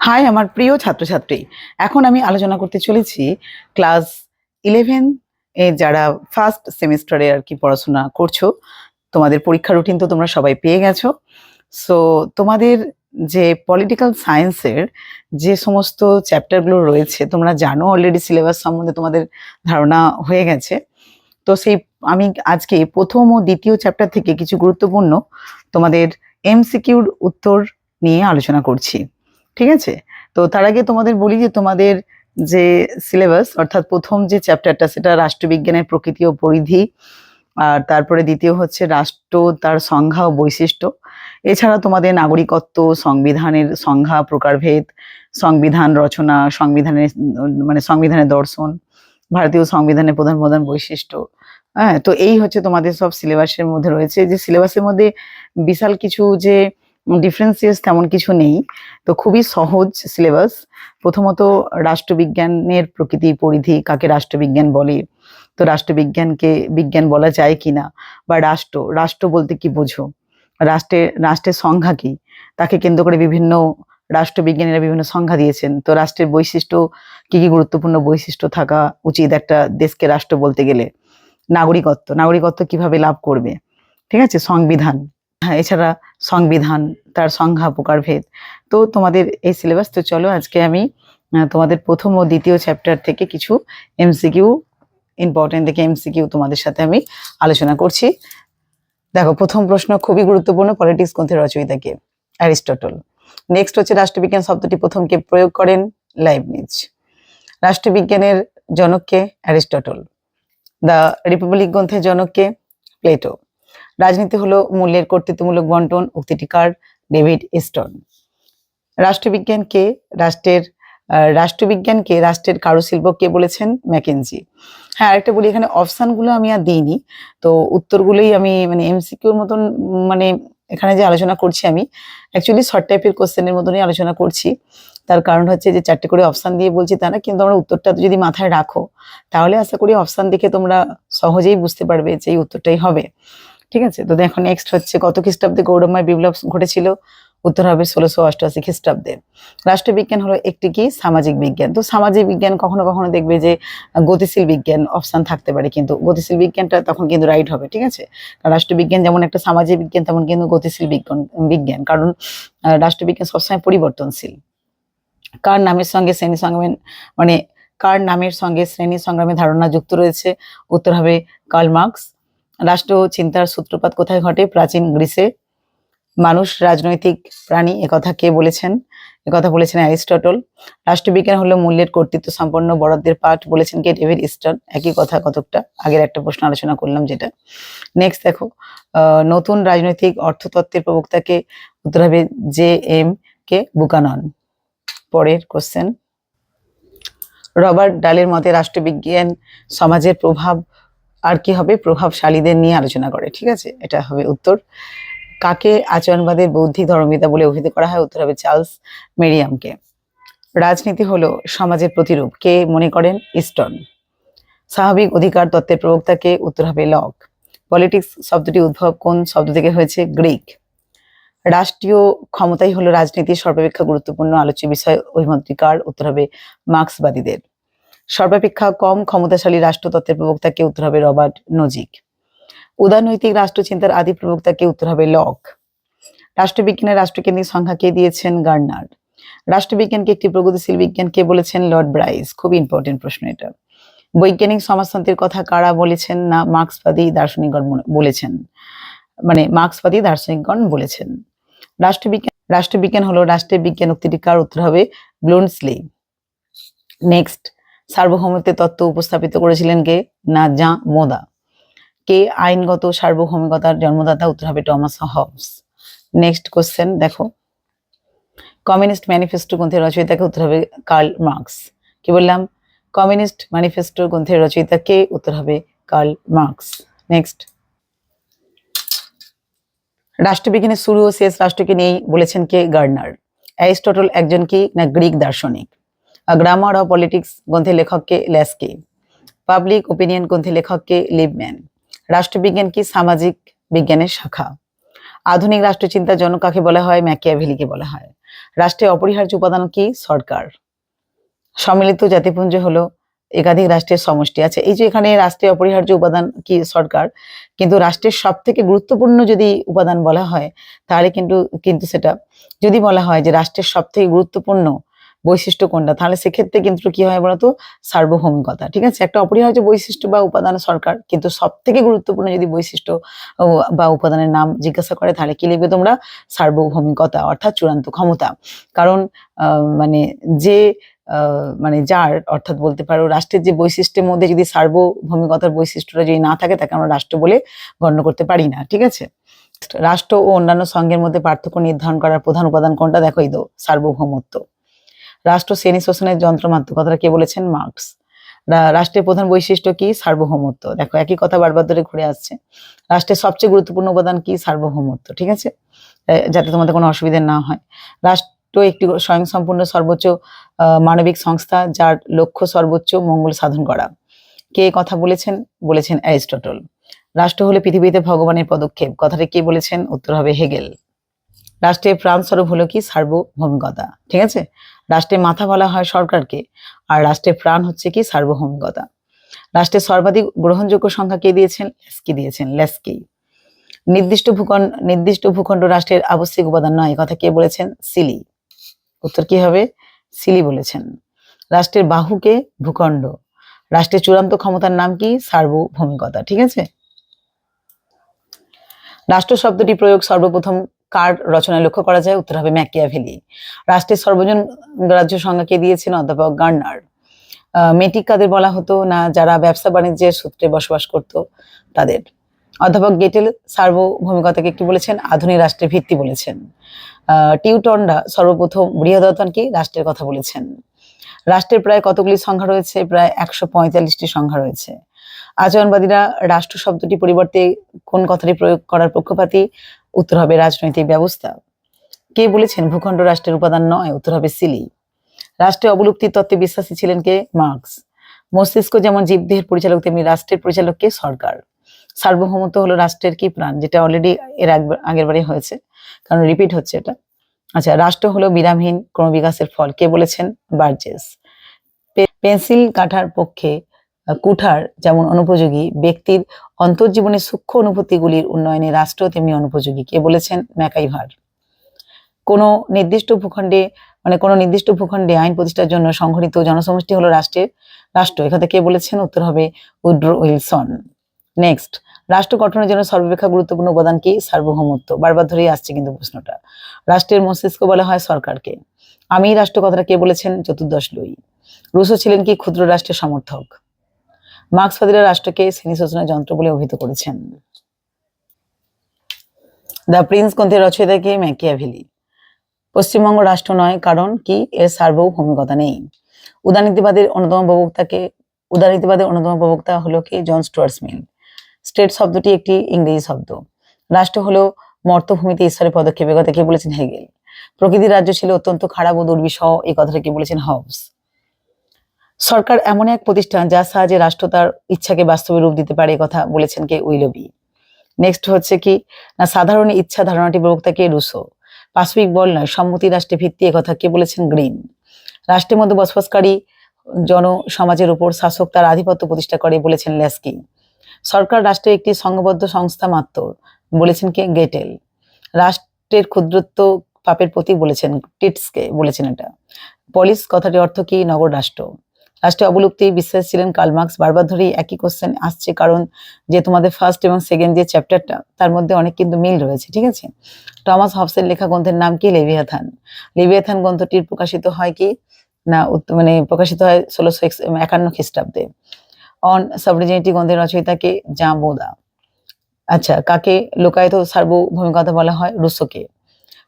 High আমার প্রিয় ছাত্রছাত্রী, এখন আমি আলোচনা করতে চলেছি ক্লাস 11 এ যারা ফার্স্ট সেমিস্টারে আর কি পড়াশোনা করছো। তোমাদের পরীক্ষার রুটিন তো তোমরা সবাই পেয়ে গেছো। সো তোমাদের যে পলিটিক্যাল সায়েন্সের যে সমস্ত চ্যাপ্টারগুলো রয়েছে তোমরা জানো, অলরেডি সিলেবাস সম্বন্ধে তোমাদের ধারণা হয়ে গেছে। তো সেই আমি আজকে প্রথম ও দ্বিতীয় চ্যাপ্টার থেকে কিছু গুরুত্বপূর্ণ তোমাদের এমসিকিউর উত্তর নিয়ে আলোচনা করছি। ঠিক আছে? তো তার আগে তোমাদের বলি যে তোমাদের যে সিলেবাস অর্থাৎ প্রথম যে চ্যাপ্টারটা সেটা রাষ্ট্রবিজ্ঞানের প্রকৃতি ও পরিধি, আর তারপরে দ্বিতীয় হচ্ছে রাষ্ট্র, তার সংজ্ঞা ও বৈশিষ্ট্য। এছাড়া তোমাদের নাগরিকত্ব, সংবিধানের সংজ্ঞা, প্রকারভেদ, সংবিধান রচনা, সংবিধানের সংবিধানের দর্শন, ভারতীয় সংবিধানের প্রধান প্রধান বৈশিষ্ট্য। হ্যাঁ, তো এই হচ্ছে তোমাদের সব সিলেবাসের মধ্যে রয়েছে। যে সিলেবাসের মধ্যে বিশাল কিছু যে ডিফারেন্সিয়েস তেমন কিছু নেই, তো খুবই সহজ সিলেবাস। প্রথমত রাষ্ট্রবিজ্ঞানের প্রকৃতি পরিধি, কাকে রাষ্ট্রবিজ্ঞান বলে, তো রাষ্ট্রবিজ্ঞানকে বিজ্ঞান বলা যায় কিনা, বা রাষ্ট্র বলতে কি বোঝো, রাষ্ট্রের সংজ্ঞা কি, তাকে কেন্দ্র করে বিভিন্ন রাষ্ট্রবিজ্ঞানীরা বিভিন্ন সংজ্ঞা দিয়েছেন। তো রাষ্ট্রের বৈশিষ্ট্য কি কি গুরুত্বপূর্ণ বৈশিষ্ট্য থাকা উচিত একটা দেশকে রাষ্ট্র বলতে গেলে, নাগরিকত্ব কিভাবে লাভ করবে, ঠিক আছে, সংবিধান, হ্যাঁ, এছাড়া সংবিধান, তার সংজ্ঞা, প্রকারভেদ। তো তোমাদের এই সিলেবাস। তো চলো আজকে আমি তোমাদের প্রথম ও দ্বিতীয় চ্যাপ্টার থেকে কিছু এমসিকিউ, ইম্পর্টেন্ট দেখে এমসিকিউ তোমাদের সাথে আমি আলোচনা করছি। দেখো, প্রথম প্রশ্ন খুবই গুরুত্বপূর্ণ, পলিটিক্স গ্রন্থের রচয়িতা কে? অ্যারিস্টটল। নেক্সট হচ্ছে রাষ্ট্রবিজ্ঞান শব্দটি প্রথম কে প্রয়োগ করেন? লাইবনিজ। রাষ্ট্রবিজ্ঞানের জনক কে? অ্যারিস্টটল। দ্য রিপাবলিক গ্রন্থের জনক কে? প্লেটো। রাজনীতি হলো মূল্যের কর্তৃত্বমূলক বন্টন, উক্তিটি কার? David stone. রাষ্ট্রবিজ্ঞানকে রাষ্ট্রের কারুশিল্প কে বলেছেন? ম্যাকেনজি। হ্যাঁ, আরেকটা বলি, এখানে অপশনগুলো আমি আর দিইনি, তো উত্তরগুলোই আমি এমসিকিউর মতন, মানে এখানে যে আলোচনা করছি আমি অ্যাকচুয়ালি শর্ট টাইপের কোশ্চেনের মতনই আলোচনা করছি। তার কারণ হচ্ছে যে 4টে করে অপশন দিয়ে বলছি তা না, কিন্তু আমরা উত্তরটা যদি মাথায় রাখো তাহলে আশা করি অপশন দেখে তোমরা সহজেই বুঝতে পারবে যে এই উত্তরটাই হবে। ঠিক আছে? তো দেখো, নেক্সট হচ্ছে কত খ্রিস্টাব্দে গৌরবময় বিপ্লব ঘটেছিল? উত্তর হবে 1688 খ্রিস্টাব্দে। রাষ্ট্রবিজ্ঞান হলো একটি কি? সামাজিক বিজ্ঞান। তো সামাজিক বিজ্ঞান কখনো কখনো দেখবে যে গতিশীল বিজ্ঞান অপশন থাকতে পারে, কিন্তু গতিশীল বিজ্ঞানটা তখন কিন্তু রাইট হবে। ঠিক আছে? রাষ্ট্রবিজ্ঞান যেমন একটা সামাজিক বিজ্ঞান, তেমন কিন্তু গতিশীল বিজ্ঞান, কারণ রাষ্ট্রবিজ্ঞান সবসময় পরিবর্তনশীল। কার নামের সঙ্গে শ্রেণী সংগ্রামে কার নামের সঙ্গে শ্রেণী সংগ্রামের ধারণা যুক্ত রয়েছে? উত্তর হবে কার্ল মার্কস। রাষ্ট্র চিন্তার সূত্রপাত কোথায় ঘটে? প্রাচীন গ্রিসে। মানুষ রাজনৈতিক প্রাণী, একথা কে বলেছেন? একথা বলেছেন অ্যারিস্টটল। রাষ্ট্রবিজ্ঞান হলো মূল্যের কর্তৃত্ব সম্পন্ন বরাদ্দের পাঠ, বলেছেন কে? David stone. একই কথা কতকটা আগের একটা প্রশ্ন আলোচনা করলাম যেটা। নেক্সট দেখো, নতুন রাজনৈতিক অর্থতত্ত্বের প্রবক্তাকে? উত্তর হবে জে এম কে বুকানন। পরের কোশ্চেন, রবার্ট ডালের মতে রাষ্ট্রবিজ্ঞান সমাজের প্রভাব আর কি হবে? প্রভাবশালীদের নিয়ে আলোচনা করে। ঠিক আছে, এটা হবে উত্তর। কাকে আচরণবাদের বৌদ্ধিক ধর্মবিদ্যা বলে অভিহিত করা হয়? উত্তর হবে চার্লস মেরিয়ামকে। রাজনীতি হলো সমাজের প্রতিরূপ, কে মনে করেন? স্টোন। স্বাভাবিক অধিকার তত্ত্বের প্রবক্তা কে? উত্তর হবে লক। পলিটিক্স শব্দটি উদ্ভব কোন শব্দ থেকে হয়েছে? গ্রিক। রাষ্ট্রীয় ক্ষমতাই হলো রাজনীতির সর্বাপেক্ষা গুরুত্বপূর্ণ আলোচ্য বিষয়, অভিমতটি কার? উত্তর হবে মার্ক্সবাদীদের। সর্বাপেক্ষা কম ক্ষমতাশালী রাষ্ট্রতত্ত্বের প্রবক্তা কে? উত্তর হবে রবার্ট নোজিক। উদারনৈতিক রাষ্ট্রচিন্তার আদি প্রবক্তা কে? উত্তর হবে লক। রাষ্ট্রবিজ্ঞানের রাষ্ট্রকেন্দ্রিক সংজ্ঞা কে দিয়েছেন? গার্নার। রাষ্ট্রবিজ্ঞানকে একটি প্রগতিশীল বিজ্ঞান কে বলেছেন? Lord Bryce. খুব ইম্পর্টেন্ট প্রশ্ন এটা। বৈজ্ঞানিক সমাজতন্ত্রের কথা কারা বলেছেন? না মার্ক্সবাদী দার্শনিকগণ বলেছেন, মার্ক্সবাদী দার্শনিকগণ বলেছেন। রাষ্ট্রবিজ্ঞান হলো রাষ্ট্রের বিজ্ঞান, উক্তিটি কার? উত্তর হবে ব্লুমসলি। নেক্সট, সার্বভৌমত্বের তত্ত্ব উপস্থাপিত করেছিলেন কে? না জা মোদা। কে আইনগত সার্বভৌমিকতার জন্মদাতা? উত্তর হবে টমাস হবস। নেক্সট কোশ্চেন দেখো, কমিউনিস্ট ম্যানিফেস্টো গ্রন্থের রচয়িতাকে? উত্তর হবে কার্ল মার্কস। কি বললাম? কমিউনিস্ট ম্যানিফেস্টো গ্রন্থের রচয়িতা কে? উত্তর হবে কার্ল মার্কস। নেক্সট, রাষ্ট্রবিজ্ঞানের শুরু ও শেষ রাষ্ট্রকে নিয়ে বলেছেন কে? গার্নার। অ্যারিস্টটল একজন কি? না গ্রিক দার্শনিক। গ্রামার অফ পলিটিক্স গ্রন্থের লেখক কে? ল্যাস্কি। পাবলিক ওপিনিয়ন গ্রন্থের লেখক কে? লিবম্যান। রাষ্ট্রবিজ্ঞান কি? সামাজিক বিজ্ঞানের শাখা। আধুনিক রাষ্ট্রচিন্তার জনক কাকে বলা হয়? ম্যাকিয়াভেলিকে বলা হয়। রাষ্ট্রের অপরিহার্য উপাদান কি? সরকার। সম্মিলিত জাতিপুঞ্জ হলো একাধিক রাষ্ট্রের সমষ্টি। আচ্ছা, এই যে এখানে রাষ্ট্রের অপরিহার্য উপাদান কি? সরকার, কিন্তু রাষ্ট্রের সব থেকে গুরুত্বপূর্ণ যদি উপাদান বলা হয় তাহলে কিন্তু সেটা যদি বলা হয় যে রাষ্ট্রের সব থেকে গুরুত্বপূর্ণ বৈশিষ্ট্য কোনটা, তাহলে সেক্ষেত্রে কিন্তু কি হয় বলতো? সার্বভৌমিকতা। ঠিক আছে, একটা অপরিহার্য বৈশিষ্ট্য বা উপাদান সরকার, কিন্তু সব থেকে গুরুত্বপূর্ণ যদি বৈশিষ্ট্য বা উপাদানের নাম জিজ্ঞাসা করে তাহলে কি লিখবে তোমরা? সার্বভৌমিকতা, অর্থাৎ চূড়ান্ত ক্ষমতা। কারণ মানে যে মানে যার, অর্থাৎ বলতে পারো রাষ্ট্রের যে বৈশিষ্ট্যের মধ্যে যদি সার্বভৌমিকতার বৈশিষ্ট্যটা যদি না থাকে তাকে আমরা রাষ্ট্র বলে গণ্য করতে পারি না। ঠিক আছে, রাষ্ট্র ও অন্যান্য সংঘের মধ্যে পার্থক্য নির্ধারণ করার প্রধান উপাদান কোনটা? দেখো, এই তো সার্বভৌমত্ব। রাষ্ট্র শ্রেণী শোষণের যন্ত্রমাত্র, কথাটা কে বলেছেন? মার্কস। রাষ্ট্রের প্রধান বৈশিষ্ট্য কি? সার্বভৌমত্ব। দেখো, একই কথা বারবার ধরে ঘুরে আসছে। রাষ্ট্রের সবচেয়ে গুরুত্বপূর্ণ উপাদান কি? সার্বভৌমত্ব। ঠিক আছে, যাতে তোমাদের কোনো অসুবিধা না হয়। রাষ্ট্র একটি স্বয়ংসম্পূর্ণ সর্বোচ্চ মানবিক সংস্থা যার লক্ষ্য সর্বোচ্চ মঙ্গল সাধন করা। কে কথা বলেছেন? বলেছেন অ্যারিস্টটল। রাষ্ট্র হলো পৃথিবীতে ভগবানের পদক্ষেপ, কথাটা কে বলেছেন? উত্তর হবে হেগেল। রাষ্ট্রের প্রাণস্বরূপ হলো কি? সার্বভৌমিকতা। ঠিক আছে, রাষ্ট্রের মাথা বলা হয় সরকারকে, আর রাষ্ট্রের প্রাণ হচ্ছে কি? সার্বভৌমিকতা। রাষ্ট্রের সর্বাধিক গ্রহণযোগ্য সংখ্যা কে দিয়েছেন? লেস্কি দিয়েছেন, লেস্কি। নির্দিষ্ট ভূখণ্ড রাষ্ট্রের আবশ্যিক উপাদান নয়, কথা কে বলেছেন? সিলি। উত্তর কি হবে? সিলি বলেছেন। রাষ্ট্রের বাহুকে? ভূখণ্ড। রাষ্ট্রের চূড়ান্ত ক্ষমতার নাম কি? সার্বভৌমিকতা। ঠিক আছে, রাষ্ট্র শব্দটি প্রয়োগ সর্বপ্রথম কার রচনায় লক্ষ্য করা যায়? উত্তর হবে ম্যাকিয়াভেলি। রাষ্ট্রের সর্বজন গ্রাহ্য সংজ্ঞা কে দিয়েছেন? অধ্যাপক গার্নার। মেটিক কাদের বলা হতো? না, যারা ব্যবসা বাণিজ্যের সূত্রে বসবাস করত তাদের। অধ্যাপক গেটেল সার্বভৌমিকতাকে কি বলেছেন? আধুনিক রাষ্ট্রের ভিত্তি বলেছেন। টিউটনরা সর্বপ্রথম বৃহদায়তন কি? রাষ্ট্রের কথা বলেছেন। রাষ্ট্রের প্রায় কতগুলি সংখ্যা রয়েছে? প্রায় 145টি সংখ্যা রয়েছে। আচরণবাদীরা রাষ্ট্র শব্দটি পরিবর্তে কোন কথাটি প্রয়োগ করার পক্ষপাতী? উত্তর হবে রাজনৈতিক ব্যবস্থা। কে বলেছেন ভূখণ্ড রাষ্ট্রের উপাদান নয়? উত্তর হবে সিলি। রাষ্ট্রের অবলুপ্তির তত্ত্বে বিশ্বাসী ছিলেন কে? মার্কস। মস্তিষ্ক যেমন জীবদেহের পরিচালক তেমনি রাষ্ট্রের পরিচালক কে? সরকার। সার্বভৌমত্ব হলো রাষ্ট্রের কি? প্রাণ, যেটা অলরেডি এর আগের বারে হয়েছে, কারণ রিপিট হচ্ছে এটা। আচ্ছা, রাষ্ট্র হলো বিরামহীন ক্রমবিকাশের ফল, কে বলেছেন? বার্জেস। পেন্সিল কাটার পক্ষে কুঠার যেমন অনুপযোগী, ব্যক্তির অন্তর্জীবনের সূক্ষ্ম অনুভূতিগুলির উন্নয়নে রাষ্ট্র তেমনি অনুপযোগী, কে বলেছেন? ম্যাকাইভার। কোনো নির্দিষ্ট ভূখণ্ডে আইন প্রতিষ্ঠার জন্য সংগঠিত জনসমষ্টি হলো রাষ্ট্র। এখানে কে বলেছেন? উত্তর হবে উড্রো উইলসন। নেক্সট, রাষ্ট্র গঠনের জন্য সর্বাপেক্ষা গুরুত্বপূর্ণ উপাদান কি? সার্বভৌমত্ব। বারবার ধরেই আসছে কিন্তু প্রশ্নটা। রাষ্ট্রের মস্তিষ্ক বলা হয় সরকারকে। আমি রাষ্ট্র কথাটা কে বলেছেন? চতুর্দশ লুই। রুশো ছিলেন কি? ক্ষুদ্র রাষ্ট্রের সমর্থক। মার্ক্সবাদীরা রাষ্ট্রকে শ্রেণী শোষণের যন্ত্র বলে অভিহিত করেছেন। দ্য প্রিন্স গ্রন্থের রচয়িতা কে? ম্যাকিয়াভেলি। পশ্চিমবঙ্গ রাষ্ট্র নয়, কারণ কি? এর সার্বভৌমিকতা নেই। উদারনীতিবাদের অন্যতম প্রবক্তা হলো কি? জন স্টুয়ার্ট মিল। স্টেট শব্দটি একটি ইংরেজি শব্দ। রাষ্ট্র হলো মর্তভূমিতে ঈশ্বরের পদক্ষেপ, কথা কে বলেছেন? হেগেল। প্রকৃতির রাজ্য ছিল অত্যন্ত খারাপ ও দুর্বিষহ, এই কথাটা কি বলেছেন? হবস। সরকার এমন এক প্রতিষ্ঠান যার সাহায্যে রাষ্ট্র তার ইচ্ছাকে বাস্তবে রূপ দিতে পারে, কথা বলেছেন কে? উইলবি। নেক্সট হচ্ছে কি না, সাধারণ ইচ্ছা ধারণাটি প্রবক্তা কে? রুসো। পাশবিক বল নয়, সম্মতি রাষ্ট্রের ভিত্তি, কথা কে বলেছেন? গ্রিন। রাষ্ট্রের মধ্যে বসবাসকারী জনসমাজের উপর শাসক তার আধিপত্য প্রতিষ্ঠা করে, বলেছেন লেস্কি। সরকার রাষ্ট্রের একটি সংঘবদ্ধ সংস্থা মাত্র, বলেছেন কে? গেটেল। রাষ্ট্রের ক্ষুদ্রত্ব পাপের প্রতীক, বলেছেন টিটসকে বলেছেন এটা। পলিস কথাটির অর্থ কি? নগর রাষ্ট্র। রাষ্ট্রের অবলুপ্তি বিশ্বাস ছিলেন কার্ল মার্কস। বারবার ধরেই একই কোশ্চেন আসছে, কারণ যে তোমাদের ফার্স্ট এবং সেকেন্ড যে চ্যাপ্টারটা তার মধ্যে অনেক কিন্তু মিল রয়েছে। ঠিক আছে, টমাস হবসের লেখা গ্রন্থের নাম কি? লেভিয়াথান। লেভিয়াথান গ্রন্থটির প্রকাশিত হয় কি না, প্রকাশিত হয় 1651 খ্রিস্টাব্দে। অন সাবরিজিনিটি গ্রন্থের রচয়িতাকে? জাঁ বোদা। আচ্ছা, কাকে লোকায়ত সার্বভৌমিকতা বলা হয়? রুসোকে।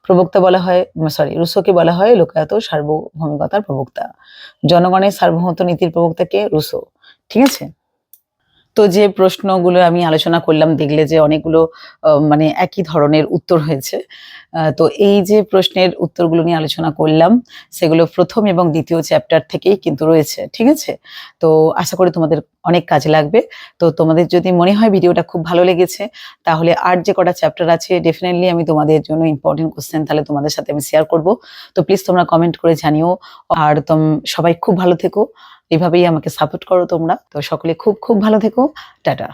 প্রবক্তা বলা হয়, রুসোকে বলা হয় লোকায়ত সার্বভৌমিকতার প্রবক্তা। জনগণের সার্বভৌমত্ব নীতির প্রবক্তা কে? রুসো। ঠিক আছে, তো যে প্রশ্নগুলো আমি আলোচনা করলাম দেখলে যে অনেকগুলো মানে একই ধরনের উত্তর হয়েছে। তো এই যে প্রশ্নের উত্তরগুলো নিয়ে আলোচনা করলাম সেগুলো প্রথম এবং দ্বিতীয় চ্যাপ্টার থেকেই কিন্তু রয়েছে, ঠিক আছে? তো আশা করি তোমাদের অনেক কাজে লাগবে। তো তোমাদের যদি মনে হয় ভিডিওটা খুব ভালো লেগেছে তাহলে আর যে কটা চ্যাপ্টার আছে ডেফিনেটলি আমি তোমাদের জন্য ইম্পর্টেন্ট কোশ্চেন তাহলে তোমাদের সাথে আমি শেয়ার করব। তো প্লিজ তোমরা কমেন্ট করে জানিও। আর সবাই খুব ভালো থেকো, এভাবেই আমাকে সাপোর্ট করো তোমরা। তো সকলে খুব খুব ভালো থেকো। টাটা।